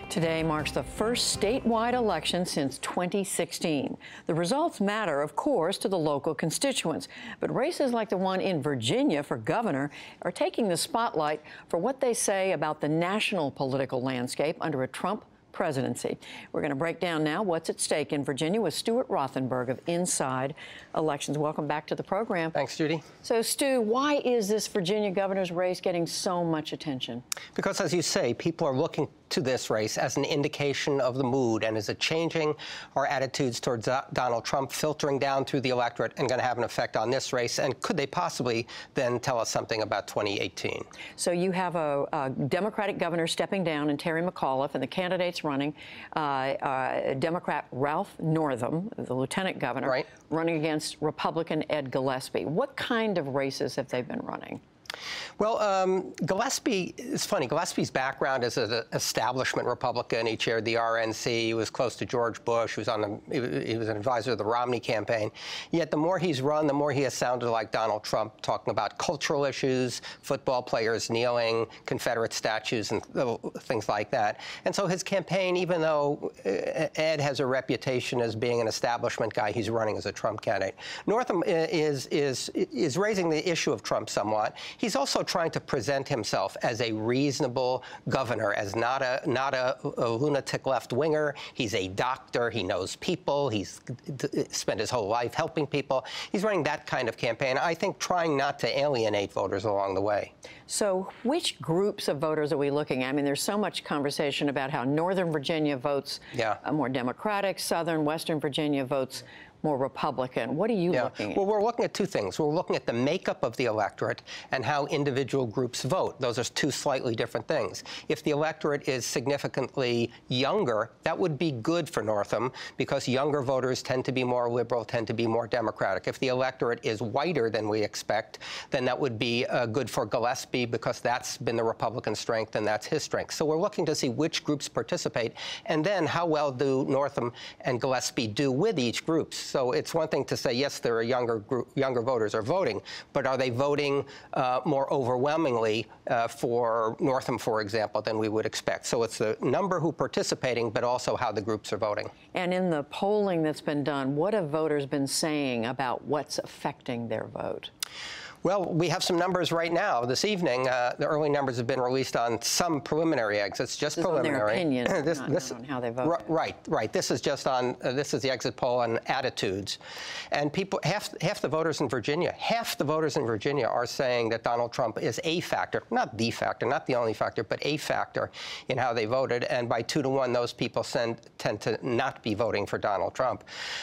Today marks the first statewide election since 2016. The results matter, of course, to the local constituents, but races like the one in Virginia for governor are taking the spotlight for what they say about the national political landscape under a Trump presidency. We're going to break down now what's at stake in Virginia with Stuart Rothenberg of Inside Elections. Welcome back to the program. Thanks, Judy. So, Stu, why is this Virginia governor's race getting so much attention? Because, as you say, people are looking to this race as an indication of the mood, and is it changing our attitudes towards Donald Trump, filtering down through the electorate, and going to have an effect on this race? And could they possibly then tell us something about 2018? So you have a Democratic governor stepping down in Terry McAuliffe, and the candidates running, Democrat Ralph Northam, the lieutenant governor, right, running against Republican Ed Gillespie. What kind of races have they been running? Well, Gillespie is funny. Gillespie's background is an establishment Republican. He chaired the RNC. He was close to George Bush. He was an advisor of the Romney campaign. Yet the more he's run, the more he has sounded like Donald Trump, talking about cultural issues, football players kneeling, Confederate statues, and things like that. And so his campaign, even though Ed has a reputation as being an establishment guy, he's running as a Trump candidate. Northam is raising the issue of Trump somewhat. He's also trying to present himself as a reasonable governor, as not a lunatic left-winger. He's a doctor. He knows people. He's spent his whole life helping people. He's running that kind of campaign, I think, trying not to alienate voters along the way. So which groups of voters are we looking at? I mean, there's so much conversation about how Northern Virginia votes more Democratic, Southern, Western Virginia votes more Republican. What are you looking at? Well, we're looking at two things. We're looking at the makeup of the electorate and how individual groups vote. Those are two slightly different things. If the electorate is significantly younger, that would be good for Northam, because younger voters tend to be more liberal, tend to be more Democratic. If the electorate is whiter than we expect, then that would be good for Gillespie, because that's been the Republican strength and that's his strength. So we're looking to see which groups participate, and then how well do Northam and Gillespie do with each group. So it's one thing to say, yes, there are younger voters are voting, but are they voting more overwhelmingly for Northam, for example, than we would expect? So it's the number who are participating, but also how the groups are voting. And in the polling that's been done, what have voters been saying about what's affecting their vote? Well, we have some numbers right now. This evening, the early numbers have been released on some preliminary exits, just preliminary. This is on their opinion, not on how they vote. Right. This is just on, this is the exit poll on attitudes. And people, half the voters in Virginia, are saying that Donald Trump is a factor, not the factor, not the only factor, but a factor in how they voted. And by 2 to 1, those people tend to not be voting for Donald Trump.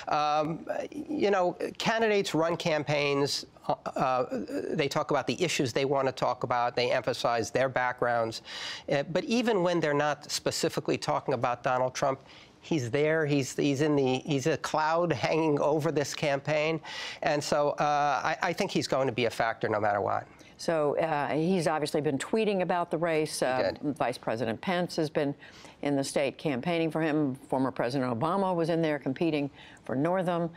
You know, candidates run campaigns. They talk about the issues they want to talk about. They emphasize their backgrounds. But even when they're not specifically talking about Donald Trump, he's there. He's a cloud hanging over this campaign. And so I think he's going to be a factor no matter what. So he's obviously been tweeting about the race. Vice President Pence has been in the state campaigning for him. Former President Obama was in there competing for Northam.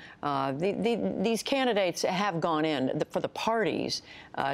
These candidates have gone in for the parties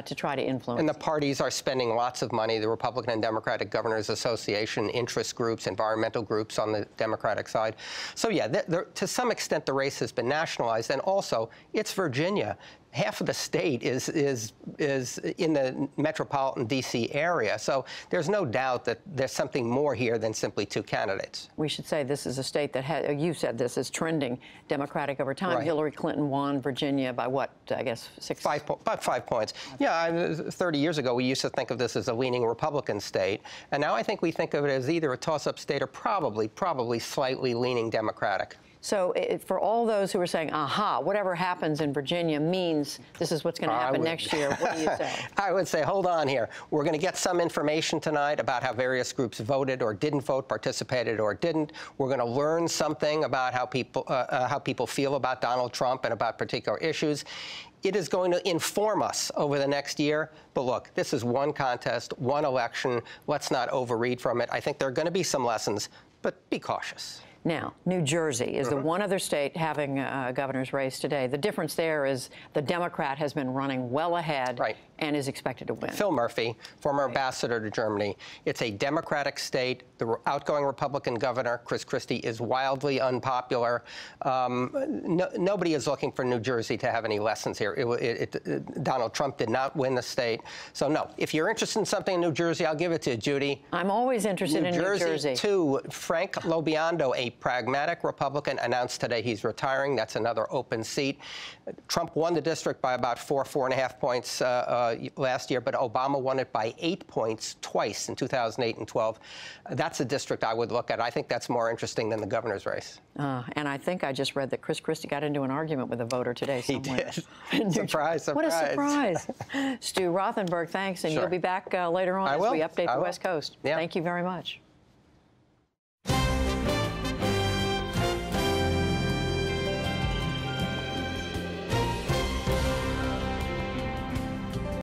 to try to influence. And the parties are spending lots of money. The Republican and Democratic Governors Association, interest groups, environmental groups on the Democratic side. So yeah, to some extent the race has been nationalized, and also it's Virginia. Half of the state is in the metropolitan D.C. area, so there's no doubt that there's something more here than simply 2 candidates. We should say this is a state that you said this is trending Democratic over time. Right. Hillary Clinton won Virginia by what, I guess, about 5 points. Yeah, 30 years ago we used to think of this as a leaning Republican state, and now I think we think of it as either a toss-up state or probably slightly leaning Democratic. So for all those who are saying, aha, whatever happens in Virginia means this is what's going to happen next year, what do you say? I would say, hold on here. We're going to get some information tonight about how various groups voted or didn't vote, participated or didn't. We're going to learn something about how people feel about Donald Trump and about particular issues. It is going to inform us over the next year. But look, this is one contest, one election. Let's not overread from it. I think there are going to be some lessons, but be cautious. Now, New Jersey is the one other state having a governor's race today. The difference there is the Democrat has been running well ahead, and is expected to win. Phil Murphy, former ambassador to Germany. It's a Democratic state. The outgoing Republican governor, Chris Christie, is wildly unpopular. Nobody is looking for New Jersey to have any lessons here. Donald Trump did not win the state. So, no, if you're interested in something in New Jersey, I'll give it to you, Judy. I'm always interested in New Jersey. Too. Frank Lobiondo, a pragmatic Republican, announced today he's retiring. That's another open seat. Trump won the district by about 4.5 points last year, but Obama won it by 8 points twice in 2008 and 12. That's a district I would look at. I think that's more interesting than the governor's race. And I think I just read that Chris Christie got into an argument with a voter today somewhere. He did. Surprise, surprise. What a surprise. Stu Rothenberg, thanks. And Sure. you'll be back later on as we update the West Coast. Yeah. Thank you very much.